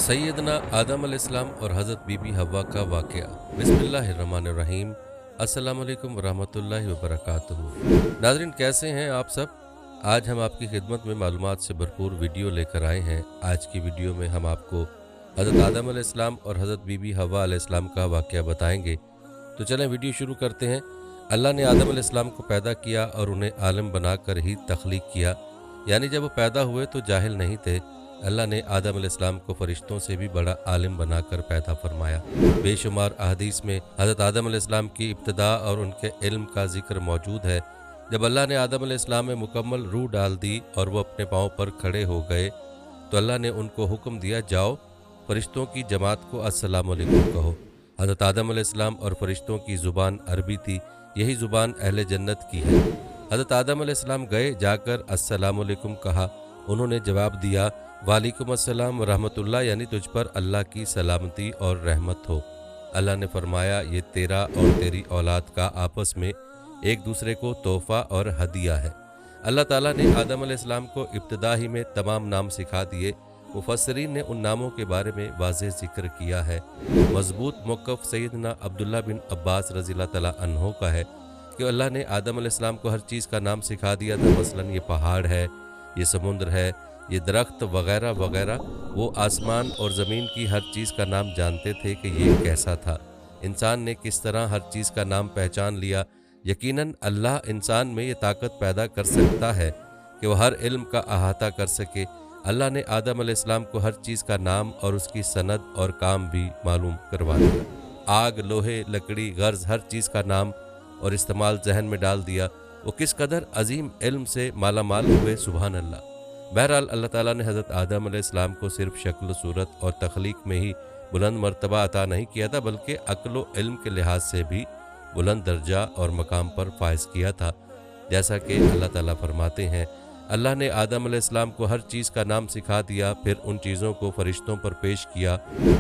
सैयदना आदम अलैहिस्सलाम और हज़रत बीबी हव्वा का वाक़या। बिस्मिल्लाहिर्रहमानिर्रहीम। अस्सलाम वालेकुम वरहमतुल्लाहि वबरकातुहू। नाज़रीन, कैसे हैं आप सब? आज हम आपकी खिदमत में मालूमात से भरपूर वीडियो लेकर आए हैं। आज की वीडियो में हम आपको हज़रत आदम अलैहिस्सलाम और हज़रत बीबी हव्वा अलैहिस्सलाम का वाक़या बताएंगे। तो चलें वीडियो शुरू करते हैं। अल्लाह ने आदम अलैहिस्सलाम को पैदा किया और उन्हें आलिम बनाकर ही तख्लीक किया, यानी जब वो पैदा हुए तो जाहिल नहीं थे। अल्लाह ने आदम अलैहिस्सलाम को फरिश्तों से भी बड़ा आलिम बनाकर पैदा फरमाया। बेशुमार अहादीस में हज़रत आदम अलैहिस्सलाम की इब्तिदा और उनके इल्म का जिक्र मौजूद है। जब अल्लाह ने आदम अलैहिस्सलाम में मुकम्मल रूह डाल दी और वो अपने पाँव पर खड़े हो गए तो अल्लाह ने उनको हुक्म दिया, जाओ फरिश्तों की जमात को अस्सलाम वालेकुम कहो। हज़रत आदम अलैहिस्सलाम और फरिश्तों की ज़ुबान अरबी थी, यही ज़ुबान अहले जन्नत की है। हज़रत आदम अलैहिस्सलाम गए, जाकर अस्सलाम वालेकुम कहा। उन्होंने जवाब दिया, वालेकुम अस्सलाम व रहमतुल्लाह, यानी तुझ पर अल्लाह की सलामती और रहमत हो। अल्लाह ने फरमाया, ये तेरा और तेरी औलाद का आपस में एक दूसरे को तोहफ़ा और हदिया है। अल्लाह ताला ने आदम अलैहिस्सलाम को इब्तिदा ही में तमाम नाम सिखा दिए। मुफस्सिरीन ने उन नामों के बारे में वाज़ेह ज़िक्र किया है। मज़बूत मौक़िफ़ सैयदना अब्दुल्लाह बिन अब्बास रज़ियल्लाहु तआला अन्हो का है कि अल्लाह ने आदम अलैहिस्सलाम को हर चीज़ का नाम सिखा दिया था। मसलन ये पहाड़ है, ये समुद्र है, ये दरख्त वगैरह वगैरह। वो आसमान और ज़मीन की हर चीज़ का नाम जानते थे कि ये कैसा था। इंसान ने किस तरह हर चीज़ का नाम पहचान लिया। यकीनन अल्लाह इंसान में ये ताकत पैदा कर सकता है कि वह हर इल्म का अहाता कर सके। अल्लाह ने आदम अलैहिस्सलाम को हर चीज़ का नाम और उसकी सनद और काम भी मालूम करवा दिया। आग, लोहे, लकड़ी, गर्ज़, हर चीज़ का नाम और इस्तेमाल जहन में डाल दिया। वो किस कदर अजीम इल्म से माला माल हुए, सुभान अल्लाह। बहरहाल अल्लाह ताला ने हज़रत आदम अलैहिस्सलाम को सिर्फ शक्ल, सूरत और तख्लीक में ही बुलंद मर्तबा अता नहीं किया था, बल्कि अक्ल व इल्म के लिहाज से भी बुलंद दर्जा और मकाम पर फायज किया था। जैसा कि अल्लाह ताला फरमाते हैं, अल्लाह ने आदम अलैहिस्सलाम को हर चीज़ का नाम सिखा दिया, फिर उन चीज़ों को फरिश्तों पर पेश किया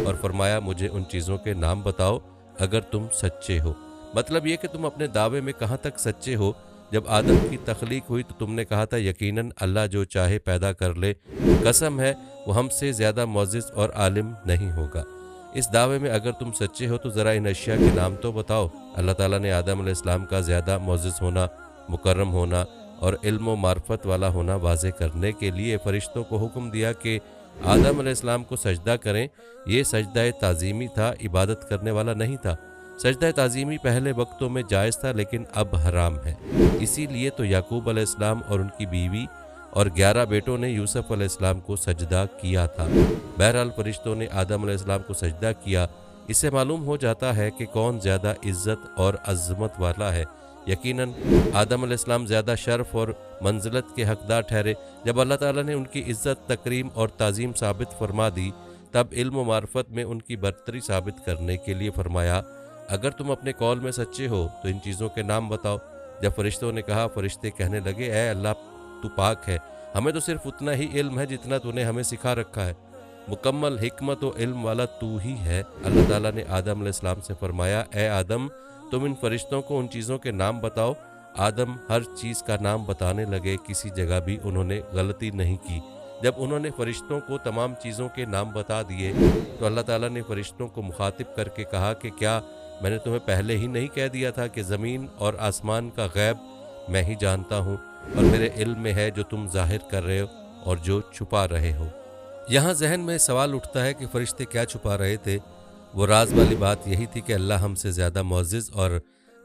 और फरमाया, मुझे उन चीज़ों के नाम बताओ अगर तुम सच्चे हो। मतलब ये कि तुम अपने दावे में कहाँ तक सच्चे हो। जब आदम की तख्लीक हुई तो तुमने कहा था, यकीनन अल्लाह जो चाहे पैदा कर ले, कसम है वो हमसे ज़्यादा मुअज़्ज़िज़ और आलिम नहीं होगा। इस दावे में अगर तुम सच्चे हो तो ज़रा इन अशिया के नाम तो बताओ। अल्लाह ताला ने आदम अलैहिस्सलाम का ज़्यादा मुअज़्ज़िज़ होना, मुकर्रम होना और इल्म व मार्फत वाला होना वाज़े करने के लिए फरिश्तों को हुक्म दिया कि आदम अलैहिस्सलाम को सजदा करें। ये सजदा ताज़ीमी था, इबादत करने वाला नहीं था। सजदा ताज़ीमी पहले वक्तों में जायज़ था, लेकिन अब हराम है। इसीलिए तो याकूब अलैहिस्सलाम और उनकी बीवी और 11 बेटों ने यूसुफ अलैहिस्सलाम को सजदा किया था। बहरहाल फरिश्तों ने आदम अलैहिस्सलाम को सजदा किया। इससे मालूम हो जाता है कि कौन ज़्यादा इज़्ज़त और अज़मत वाला है। यकीनन आदम अलैहिस्सलाम ज़्यादा शर्फ और मंजिलत के हकदार ठहरे। जब अल्लाह ताला ने उनकी इज़्ज़त, तकरीम और ताज़ीम साबित फरमा दी, तब इल्म व मार्फत में उनकी बरतरी साबित करने के लिए फरमाया, अगर तुम अपने कौल में सच्चे हो तो इन चीज़ों के नाम बताओ। जब फरिश्तों ने कहा, फरिश्ते कहने लगे, ऐ अल्लाह, तू पाक है, हमें तो सिर्फ उतना ही इल्म है जितना तूने हमें सिखा रखा है। मुकम्मल हिकमत व इल्म वाला तू ही है। अल्लाह ताला ने आदम अलैहिस्सलाम से फरमाया, ऐ आदम, तुम इन फरिश्तों को उन चीज़ों के नाम बताओ। आदम हर चीज़ का नाम बताने लगे। किसी जगह भी उन्होंने गलती नहीं की। जब उन्होंने फरिश्तों को तमाम चीज़ों के नाम बता दिए तो अल्लाह ताला ने फरिश्तों को मुखातिब करके कहा कि क्या मैंने तुम्हें पहले ही नहीं कह दिया था कि ज़मीन और आसमान का गैब मैं ही जानता हूँ और मेरे इल्म में है जो तुम जाहिर कर रहे हो और जो छुपा रहे हो। यहाँ जहन में सवाल उठता है कि फरिश्ते क्या छुपा रहे थे। वो राज वाली बात यही थी कि अल्लाह हमसे ज़्यादा मुअज़्ज़िज़ और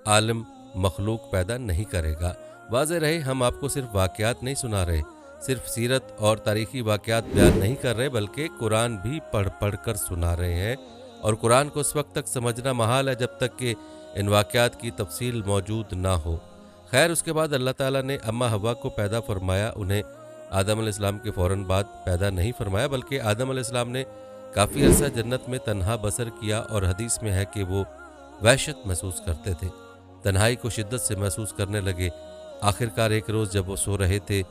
आलिम मखलूक पैदा नहीं करेगा। वाज़ेह रहे, हम आपको सिर्फ वाक़यात नहीं सुना रहे, सिर्फ सीरत और तारीख़ी वाक़यात बयान नहीं कर रहे, बल्कि कुरान भी पढ़ पढ़ कर सुना रहे हैं। और कुरान को उस वक्त तक समझना महाल है जब तक कि इन वाक़यात की तफसील मौजूद ना हो। खैर, उसके बाद अल्लाह ताला ने अम्मा हव्वा को पैदा फरमाया। उन्हें आदम अलैहिस्सलाम के फ़ौरन बाद पैदा नहीं फरमाया, बल्कि आदम अलैहिस्सलाम ने काफ़ी अरसा जन्नत में तन्हा बसर किया और हदीस में है कि वो वहशत महसूस करते थे, तन्हाई को शिद्दत से महसूस करने लगे। आखिरकार एक रोज़ जब वो सो रहे थे,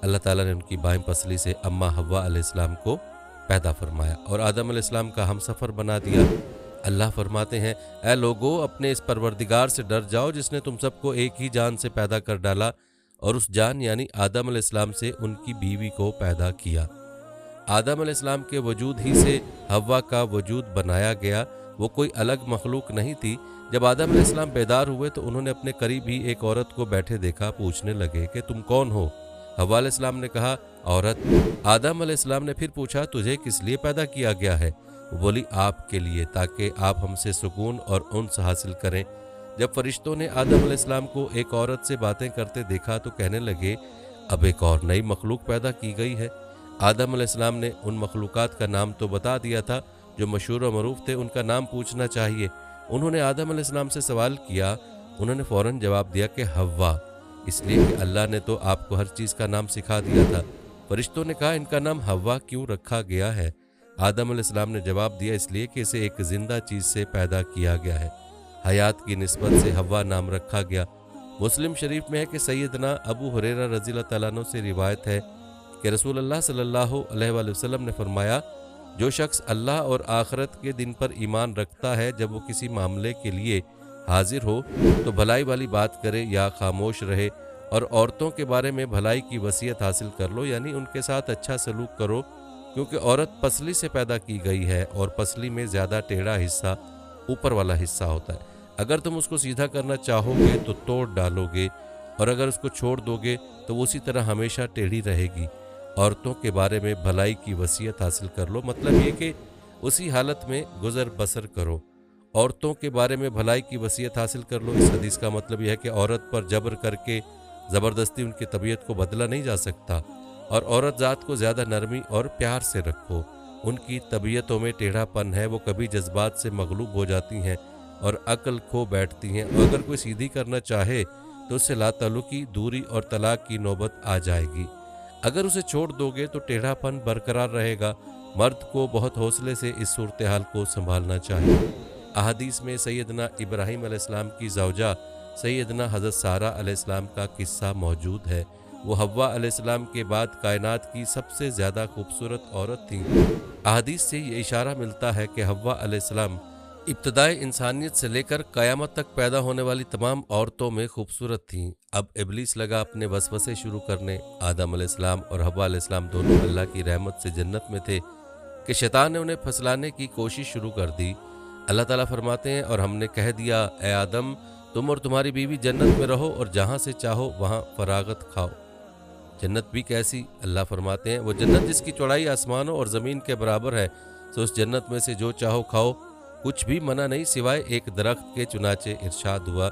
अल्लाह ताला ने उनकी बाएं पसली से अम्मा हव्वा अलैहिस्सलाम को पैदा फरमाया और आदम अलैहिस्सलाम का हमसफ़र बना दिया। अल्लाह फरमाते हैं, ऐ लोगो, अपने इस परवरदिगार से डर जाओ जिसने तुम सबको एक ही जान से पैदा कर डाला और उस जान यानी आदम अलैहिस्सलाम से उनकी बीवी को पैदा किया। आदम अलैहिस्सलाम के वजूद ही से हव्वा का वजूद बनाया गया, वो कोई अलग मखलूक नहीं थी। जब आदम अलैहिस्सलाम बेदार हुए तो उन्होंने अपने करीब ही एक औरत को बैठे देखा। पूछने लगे कि तुम कौन हो? हव्वा अलैहिस्सलाम ने कहा, औरत। आदम अलैहिस्सलाम ने फिर पूछा, तुझे किस लिए पैदा किया गया है? वो बोली, आपके लिए, ताकि आप हमसे सुकून और उन्स हासिल करें। जब फरिश्तों ने आदम अलैहिस्सलाम को एक औरत से बातें करते देखा तो कहने लगे, अब एक और नई मखलूक पैदा की गई है। आदम अलैहिस्सलाम ने उन मखलूकात का नाम तो बता दिया था जो मशहूर और मरूफ थे, उनका नाम पूछना चाहिए। उन्होंने आदम अलैहिस्सलाम से सवाल किया, उन्होंने फौरन जवाब दिया कि हव्वा, इसलिए कि अल्लाह ने तो आपको हर चीज़ का नाम सिखा दिया था। फरिश्तों ने कहा, इनका नाम हव्वा क्यों रखा गया है? आदम अलैहिस्सलाम ने जवाब दिया, इसलिए कि इसे एक जिंदा चीज़ से पैदा किया गया है, हयात की निस्बत से हव्वा नाम रखा गया। मुस्लिम शरीफ में है कि सैयदना अबू हुरैरा रज़ियल्लाहु तआला अन्हु से रिवायत है कि रसूल अल्लाह सल्लल्लाहु अलैहि वसल्लम ने फरमाया, जो शख्स अल्लाह और आखिरत के दिन पर ईमान रखता है, जब वो किसी मामले के लिए हाजिर हो तो भलाई वाली बात करे या खामोश रहे, और औरतों के बारे में भलाई की वसीयत हासिल कर लो, यानी उनके साथ अच्छा सलूक करो, क्योंकि औरत पसली से पैदा की गई है और पसली में ज़्यादा टेढ़ा हिस्सा ऊपर वाला हिस्सा होता है। अगर तुम उसको सीधा करना चाहोगे तो तोड़ डालोगे, और अगर उसको छोड़ दोगे तो वो उसी तरह हमेशा टेढ़ी रहेगी। औरतों के बारे में भलाई की वसीयत हासिल कर लो, मतलब ये कि उसी हालत में गुजर बसर करो। औरतों के बारे में भलाई की वसीयत हासिल कर लो, इस हदीस का मतलब यह है कि औरत पर जबर करके ज़बरदस्ती उनकी तबीयत को बदला नहीं जा सकता, और औरत ज़ात को ज़्यादा नरमी और प्यार से रखो। उनकी तबीयतों में टेढ़ापन है, वो कभी जज्बात से मगलूब हो जाती हैं और अक्ल खो बैठती हैं, और अगर कोई सीधी करना चाहे तो उससे लाताल्लुकी, दूरी और तलाक की नौबत आ जाएगी। अगर उसे छोड़ दोगे तो टेढ़ापन बरकरार रहेगा। मर्द को बहुत हौसले से इस सूरत हाल को संभालना चाहिए। अहादीस में सैयदना इब्राहीम अलैहिस्सलाम की ज़ौजा सैयदना हज़रत सारा अलैहिस्सलाम का किस्सा मौजूद है। वो हव्वा अलैहिस्सलाम के बाद कायनात की सबसे ज़्यादा खूबसूरत औरत थीं। अहादीस से ये इशारा मिलता है कि हव्वा अलैहिस्सलाम इब्तदाई इंसानियत से लेकर क़यामत तक पैदा होने वाली तमाम औरतों में खूबसूरत थीं। अब इब्लीस लगा अपने वसवसे शुरू करने। आदम अलैहिस्सलाम और हव्वा अलैहिस्सलाम दोनों अल्लाह की रहमत से जन्नत में थे कि शैतान ने उन्हें फंसलाने की कोशिश शुरू कर दी। अल्लाह ताला फरमाते हैं, और हमने कह दिया, ए आदम, तुम और तुम्हारी बीवी जन्नत में रहो और जहाँ से चाहो वहाँ फरागत खाओ। जन्नत भी कैसी? अल्लाह फरमाते हैं, वो जन्नत जिसकी चौड़ाई आसमानों और ज़मीन के बराबर है। तो उस जन्नत में से जो चाहो खाओ, कुछ भी मना नहीं सिवाय एक दरख्त के। चुनाचे इरशाद हुआ,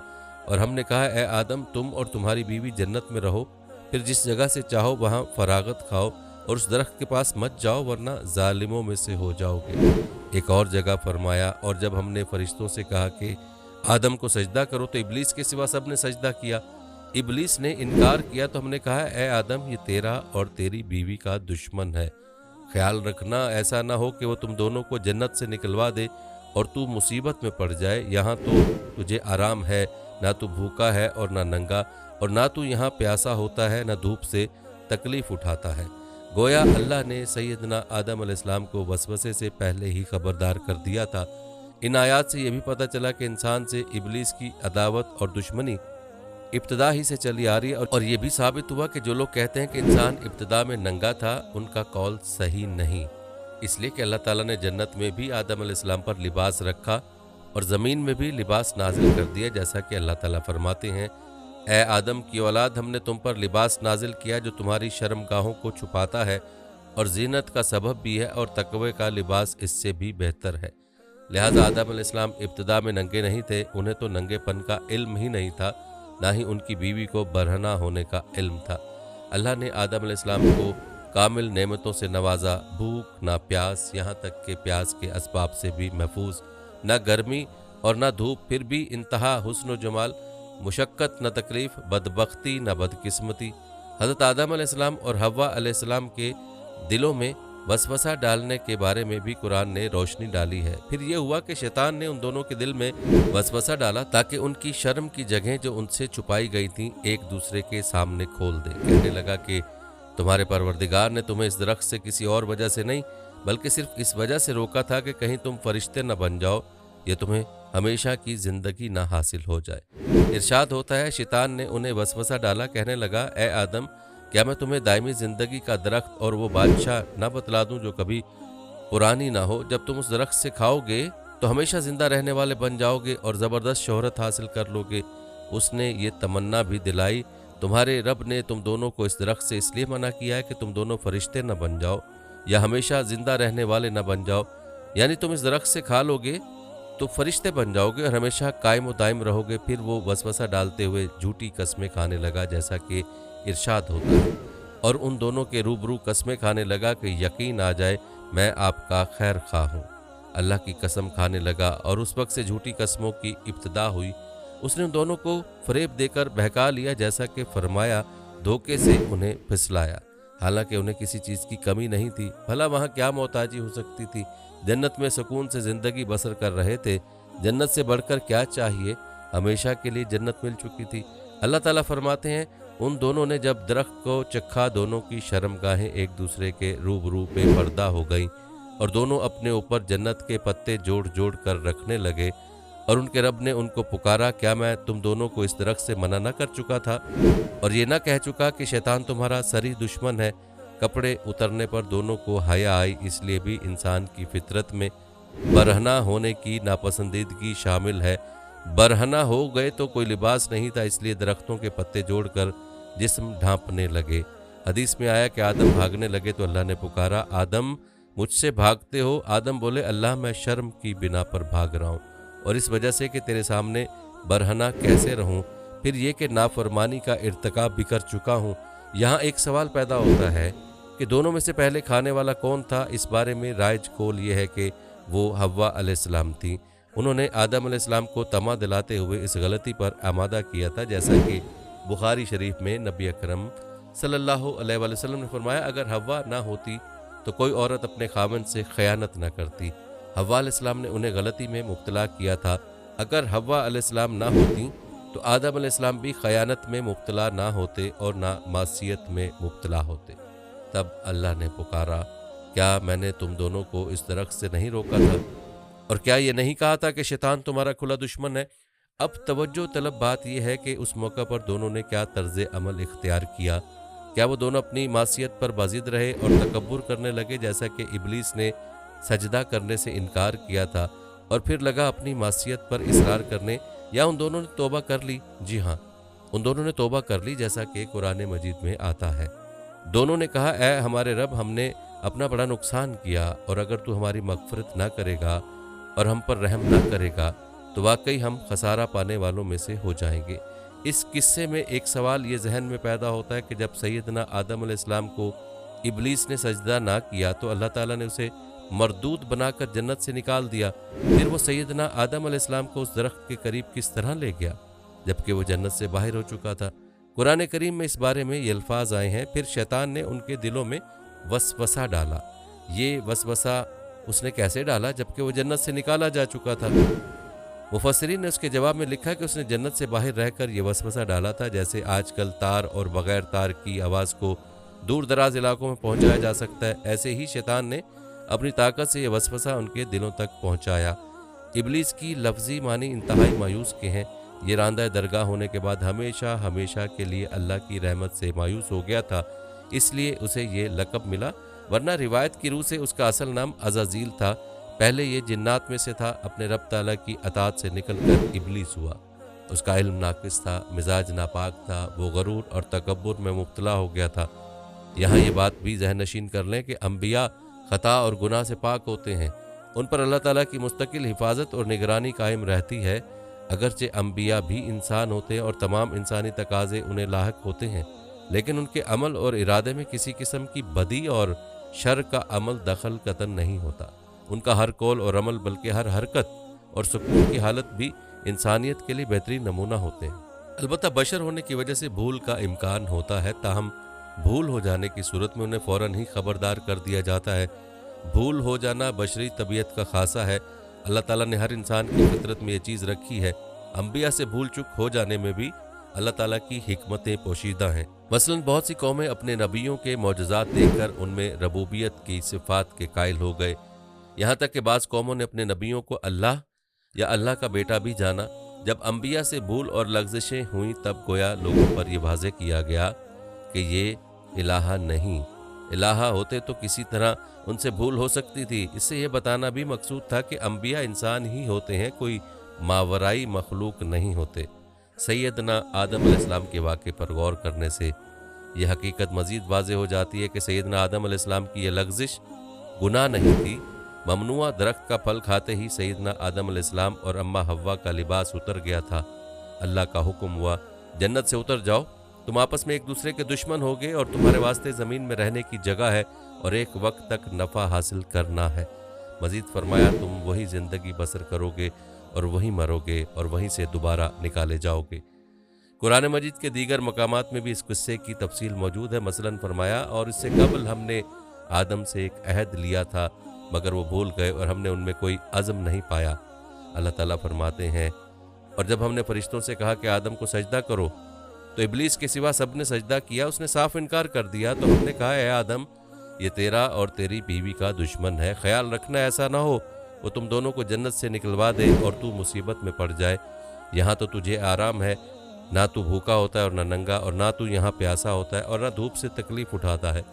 और हमने कहा, ए आदम, तुम और तुम्हारी बीवी जन्नत में रहो, फिर जिस जगह से चाहो वहाँ फरागत खाओ, और उस दरख्त के पास मत जाओ वरना जालिमों में से हो जाओगे। एक और जगह फरमाया, और जब हमने फरिश्तों से कहा कि आदम को सजदा करो तो इब्लीस के सिवा सब ने सजदा किया। इब्लीस ने इनकार किया तो हमने कहा, ए आदम, ये तेरा और तेरी बीवी का दुश्मन है, ख्याल रखना ऐसा ना हो कि वो तुम दोनों को जन्नत से निकलवा दे और तू मुसीबत में पड़ जाए। यहाँ तो तुझे आराम है, ना तू भूखा है और ना नंगा, और ना तू यहाँ प्यासा होता है, ना धूप से तकलीफ उठाता है। गोया अल्लाह ने सैयदना आदम अलैहिस्सलाम को वसवसे से पहले ही खबरदार कर दिया था। इन आयात से यह भी पता चला कि इंसान से इब्लीस की अदावत और दुश्मनी इब्तदा ही से चली आ रही है, और ये भी साबित हुआ कि जो लोग कहते हैं कि इंसान इब्तदा में नंगा था, उनका कौल सही नहीं। इसलिए कि अल्लाह ताला ने जन्नत में भी आदम अलैहिस्सलाम पर लिबास रखा और ज़मीन में भी लिबास नाजिल कर दिया, जैसा कि अल्लाह ताला फरमाते हैं, ए आदम की औलाद, हमने तुम पर लिबास नाजिल किया जो तुम्हारी शर्मगाहों को छुपाता है और जीनत का सबब भी है, और तकवे का लिबास इससे भी बेहतर है। लिहाजा आदम अलैहिस्सलाम इब्तदा में नंगे नहीं थे, उन्हें तो नंगेपन का इल्म ही नहीं था, ना ही उनकी बीवी को बरहना होने का इल्म था। अल्लाह ने आदम अलैहिस्सलाम को कामिल नेमतों से नवाजा, भूख ना प्यास, यहाँ तक के प्यास के असबाब से भी महफूज, ना गर्मी और ना धूप, फिर भी इंतहा हुस्न व जमाल, मुशक्क़त न तकलीफ़, बदबख्ती न बदकिस्मती। हज़रत आदम अलैहिस्सलाम और हव्वा अलैहिस्सलाम के दिलों में वसवसा डालने के बारे में भी कुरान ने रोशनी डाली है। फिर ये हुआ कि शैतान ने उन दोनों के दिल में वसवसा डाला ताकि उनकी शर्म की जगहें जो उनसे छुपाई गई थीं एक दूसरे के सामने खोल दे। कहने लगा कि तुम्हारे परवरदिगार ने तुम्हें इस दरख्त से किसी और वजह से नहीं, बल्कि सिर्फ इस वजह से रोका था कि कहीं तुम फरिश्ते न बन जाओ या तुम्हें हमेशा की ज़िंदगी ना हासिल हो जाए। इरशाद होता है, शैतान ने उन्हें वसवसा डाला, कहने लगा, ए आदम, क्या मैं तुम्हें दायमी ज़िंदगी का दरख्त और वो बादशाह न बतला दूं जो कभी पुरानी ना हो? जब तुम उस दरख्त से खाओगे तो हमेशा जिंदा रहने वाले बन जाओगे और ज़बरदस्त शोहरत हासिल कर लोगे। उसने ये तमन्ना भी दिलाई। तुम्हारे रब ने तुम दोनों को इस दरख्त से इसलिए मना किया है कि तुम दोनों फरिश्ते न बन जाओ या हमेशा जिंदा रहने वाले न बन जाओ। यानी तुम इस दरख्त से खा लोगे तो फरिश्ते बन जाओगे और हमेशा कायम व दायम रहोगे। फिर वो वसवसा डालते हुए झूठी कस्में खाने लगा, जैसा कि इरशाद होता है, और उन दोनों के रूबरू कस्में खाने लगा कि यकीन आ जाए मैं आपका खैर खा हूँ। अल्लाह की कसम खाने लगा और उस वक्त से झूठी कस्मों की इब्तिदा हुई। उसने उन दोनों को फरेब देकर बहका लिया, जैसा कि फरमाया, धोखे से उन्हें फिसलाया। हालांकि उन्हें किसी चीज़ की कमी नहीं थी। भला वहाँ क्या मोहताजी हो सकती थी? जन्नत में सुकून से ज़िंदगी बसर कर रहे थे। जन्नत से बढ़कर क्या चाहिए? हमेशा के लिए जन्नत मिल चुकी थी। अल्लाह ताला फरमाते हैं, उन दोनों ने जब दरख्त को चखा, दोनों की शर्मगाहें एक दूसरे के रूबरू बेपर्दा हो गईं और दोनों अपने ऊपर जन्नत के पत्ते जोड़ जोड़ कर रखने लगे। और उनके रब ने उनको पुकारा, क्या मैं तुम दोनों को इस दरख्त से मना न कर चुका था और ये न कह चुका कि शैतान तुम्हारा सरी दुश्मन है? कपड़े उतरने पर दोनों को हया आई, इसलिए भी इंसान की फितरत में बरहना होने की नापसंदीदगी शामिल है। बरहना हो गए तो कोई लिबास नहीं था, इसलिए दरख्तों के पत्ते जोड़कर जिस्म ढांपने लगे। हदीस में आया कि आदम भागने लगे तो अल्लाह ने पुकारा, आदम मुझसे भागते हो? आदम बोले, अल्लाह मैं शर्म की बिना पर भाग रहा हूँ और इस वजह से कि तेरे सामने बरहना कैसे रहूं, फिर ये कि नाफरमानी का इर्तिकाब भी कर चुका हूं। यहाँ एक सवाल पैदा होता है कि दोनों में से पहले खाने वाला कौन था? इस बारे में राइज कौल ये है कि वो हव्वा अलैहिस्सलाम थी। उन्होंने आदम अलैहिस्सलाम को तमा दिलाते हुए इस गलती पर आमादा किया था, जैसा कि बुखारी शरीफ में नबी अकरम सल्लल्लाहु अलैहि वसल्लम ने फरमाया, अगर हव्वा ना होती तो कोई औरत अपने खामन से खयानत ना करती। हव्वा अलैहिस्सलाम ने उन्हें गलती में मुब्तला किया था। अगर हव्वा अलैहिस्सलाम ना होती तो आदम अलैहिस्सलाम भी खयानत में मुब्तला ना होते और ना मासियत में मुब्तला होते। तब अल्लाह ने पुकारा, क्या मैंने तुम दोनों को इस दरख्त से नहीं रोका था? और क्या ये नहीं कहा था कि शैतान तुम्हारा खुला दुश्मन है? अब तवज्जो तलब बात यह है कि उस मौका पर दोनों ने क्या तर्ज अमल इख्तियार किया। क्या वो दोनों अपनी मासियत पर बाजिद रहे और तकब्बुर करने लगे, जैसा कि इब्लीस ने सजदा करने से इनकार किया था और फिर लगा अपनी मासियत पर इसरार करने, या उन दोनों ने तौबा कर ली? जी हाँ, उन दोनों ने तौबा कर ली, जैसा कि कुरान मजीद में आता है। दोनों ने कहा, ऐ हमारे रब, हमने अपना बड़ा नुकसान किया और अगर तू हमारी मगफरत ना करेगा और हम पर रहम ना करेगा तो वाकई हम खसारा पाने वालों में से हो जाएंगे। इस किस्से में एक सवाल ये जहन में पैदा होता है कि जब सैयदना आदम अलैहिस्सलाम को इब्लीस ने सजदा ना किया तो अल्लाह ताला ने उसे मरदूद बनाकर जन्नत से निकाल दिया। फिर वो सैयदना आदम अलैहिस्सलाम को उस दरख्त के करीब किस तरह ले गया जबकि वो जन्नत से बाहर हो चुका था? कुरान करीम में इस बारे में ये अल्फाज आए हैं, फिर शैतान ने उनके दिलों में वसवसा डाला। ये वसवसा उसने कैसे डाला जबकि वो जन्नत से निकाला जा चुका था? मुफस्सिरीन ने उसके जवाब में लिखा कि उसने जन्नत से बाहर रहकर ये वसवसा डाला था, जैसे आजकल तार और बगैर तार की आवाज़ को दूर दराज इलाकों में पहुंचाया जा सकता है। ऐसे ही शैतान ने अपनी ताकत से ये वसवसा उनके दिलों तक पहुंचाया। इब्लीस की लफ्जी मानी इंतहाई मायूस के हैं। ये रांदा दरगाह होने के बाद हमेशा हमेशा के लिए अल्लाह की रहमत से मायूस हो गया था, इसलिए उसे ये लक़ब मिला, वरना रिवायत की रूह से उसका असल नाम अज़ाज़ील था। पहले ये जिन्नात में से था, अपने रब ताला की अतात से निकलकर इब्लीस हुआ। उसका इल्म नाकिस था, मिजाज नापाक था, वो गरूर और तकब्बुर में मुब्तला हो गया था। यहाँ ये बात भी जहन नशीन कर लें कि अम्बिया खता और गुनाह से पाक होते हैं, उन पर अल्लाह ताला की मुस्तकिल हिफाजत और निगरानी कायम रहती है। अगरचे अम्बिया भी इंसान होते हैं और तमाम इंसानी तकाजे उन्हें लाहक होते हैं, लेकिन उनके अमल और इरादे में किसी किस्म की बदी और शर का अमल दखल कतन नहीं होता। उनका हर कौल और अमल बल्कि हर हरकत और सुकून की हालत भी इंसानियत के लिए बेहतरीन नमूना होते हैं। अलबत्ता बशर होने की वजह से भूल का इम्कान होता है, ताहम भूल हो जाने की सूरत में उन्हें फ़ौरन ही खबरदार कर दिया जाता है। भूल हो जाना बशरी तबीयत का खासा है। अल्लाह ताला ने हर इंसान की फितरत में ये चीज़ रखी है। अम्बिया से भूल चूक हो जाने में भी अल्लाह ताला की हिकमतें पोशीदा हैं। मसलन बहुत सी कौमें अपने नबियों के मौजज़ात देखकर उनमें रबूबियत की सिफ़ात के कायल हो गए। यहाँ तक कि बाज़ कौमों ने अपने नबियों को अल्लाह या अल्लाह का बेटा भी जाना। जब अम्बिया से भूल और लग़ज़िशें हुई तब गोया लोगों पर यह वाज़ेह किया गया कि ये इलाहा नहीं। इलाहा होते तो किसी तरह उनसे भूल हो सकती थी। इससे यह बताना भी मकसूद था कि अंबिया इंसान ही होते हैं, कोई मावराई मखलूक नहीं होते। सैयदना आदम अलैहिस्सलाम के वाक़े पर गौर करने से यह हकीकत मज़ीद वाज़ेह हो जाती है कि सैयदना आदम अलैहिस्सलाम की यह लग़ज़िश गुनाह नहीं थी। ममनुआ दरख्त का फल खाते ही सैयदना आदम अलैहिस्सलाम और अम्मा हव्वा का लिबास उतर गया था। अल्लाह का हुक्म हुआ, जन्नत से उतर जाओ, तुम आपस में एक दूसरे के दुश्मन होगे और तुम्हारे वास्ते ज़मीन में रहने की जगह है और एक वक्त तक नफ़ा हासिल करना है। मज़ीद फरमाया, तुम वही ज़िंदगी बसर करोगे और वहीं मरोगे और वहीं से दोबारा निकाले जाओगे। कुरान मजीद के दीगर मकामात में भी इस किस्से की तफसील मौजूद है। मसलन फरमाया, और इससे कबल हमने आदम से एक अहद लिया था मगर वो भूल गए और हमने उनमें कोई अज़म नहीं पाया। अल्लाह ताला फरमाते हैं, और जब हमने फरिश्तों से कहा कि आदम को सजदा करो तो इब्लीस के सिवा सब ने सजदा किया, उसने साफ इनकार कर दिया। तो हमने कहा, ए आदम, ये तेरा और तेरी बीवी का दुश्मन है, ख्याल रखना ऐसा ना हो वो तुम दोनों को जन्नत से निकलवा दे और तू मुसीबत में पड़ जाए। यहाँ तो तुझे आराम है, ना तू भूखा होता है और ना नंगा, और ना तू यहाँ प्यासा होता है और ना धूप से तकलीफ उठाता है।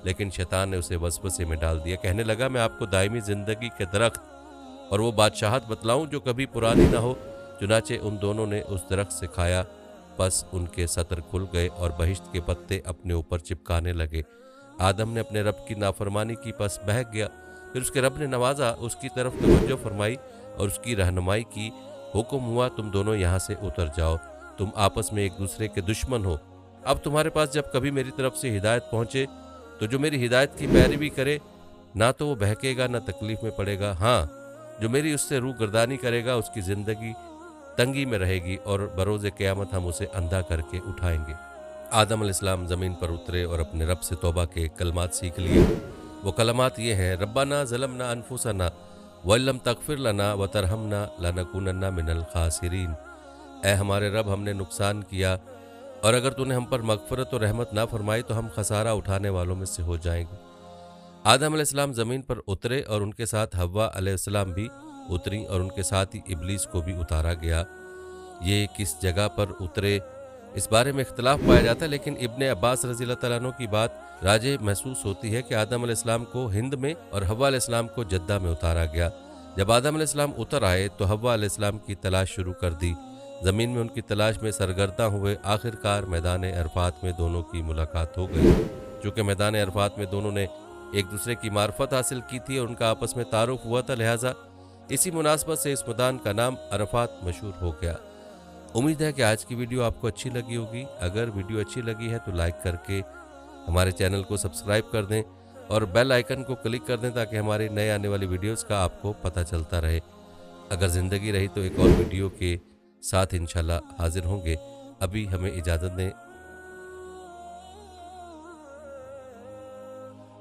लेकिन शैतान ने उसे वसवसे में डाल दिया। कहने लगा, मैं आपको दायमी ज़िंदगी के दरख्त और वो बादशाहत बतलाऊं जो कभी पुरानी ना हो। चुनाचे उन दोनों ने उस दरख्त से खाया, बस उनके सतर खुल गए और बहिश्त के पत्ते अपने ऊपर चिपकाने लगे। आदम ने अपने रब की नाफरमानी की, बस बहक गया। फिर उसके रब ने नवाजा, उसकी तरफ तवज्जो फरमाई और उसकी रहनुमाई की। हुक्म हुआ, तुम दोनों यहाँ से उतर जाओ, तुम आपस में एक दूसरे के दुश्मन हो। अब तुम्हारे पास जब कभी मेरी तरफ से हिदायत पहुँचे तो जो मेरी हिदायत की पैरवी करे ना तो वो बहकेगा ना तकलीफ में पड़ेगा। हाँ, जो मेरी उससे रूह गर्दानी करेगा उसकी ज़िंदगी तंगी में रहेगी और बरोज़े क़यामत हम उसे अंधा करके उठाएंगे। आदम अलैहिस्सलाम ज़मीन पर उतरे और अपने रब से तौबा के कलमात सीख लिए। वो कलमात ये हैं, रब्बाना ज़लमना अनफुसना वल्लम तगफिर लना व तरहमना लनकुनन्ना मिनल खासिरीन। ए हमारे रब, हमने नुकसान किया और अगर तूने हम पर मगफरत और रहमत ना फरमाई तो हम खसारा उठाने वालों में से हो जाएंगे। आदम अलैहिस्सलाम ज़मीन पर उतरे और उनके साथ हव्वा अलैहिस्सलाम भी उतरी और उनके साथ ही इब्लीस को भी उतारा गया। ये किस जगह पर उतरे इस बारे में इख्तलाफ पाया जाता है, लेकिन इब्ने अब्बास रज़ियल्लाहु तआला अन्हु की बात राजे महसूस होती है कि आदम अलैहिस्सलाम को हिंद में और हव्वा अलैहिस्सलाम को जद्दा में उतारा गया। जब आदम अलैहिस्सलाम उतर आए तो हव्वा अलैहिस्सलाम की तलाश शुरू कर दी। ज़मीन में उनकी तलाश में सरगर्दा हुए। आखिरकार मैदान अरफात में दोनों की मुलाकात हो गई। चूँकि मैदान अरफात में दोनों ने एक दूसरे की मार्फत हासिल की थी और उनका आपस में तारुफ हुआ था, लिहाजा इसी मुनासबत से इस मैदान का नाम अरफात मशहूर हो गया। उम्मीद है कि आज की वीडियो आपको अच्छी लगी होगी। अगर वीडियो अच्छी लगी है तो लाइक करके हमारे चैनल को सब्सक्राइब कर दें और बेल आइकन को क्लिक कर दें ताकि हमारे नए आने वाली वीडियोस का आपको पता चलता रहे। अगर ज़िंदगी रही तो एक और वीडियो के साथ इंशाल्लाह हाजिर होंगे। अभी हमें इजाज़त दें।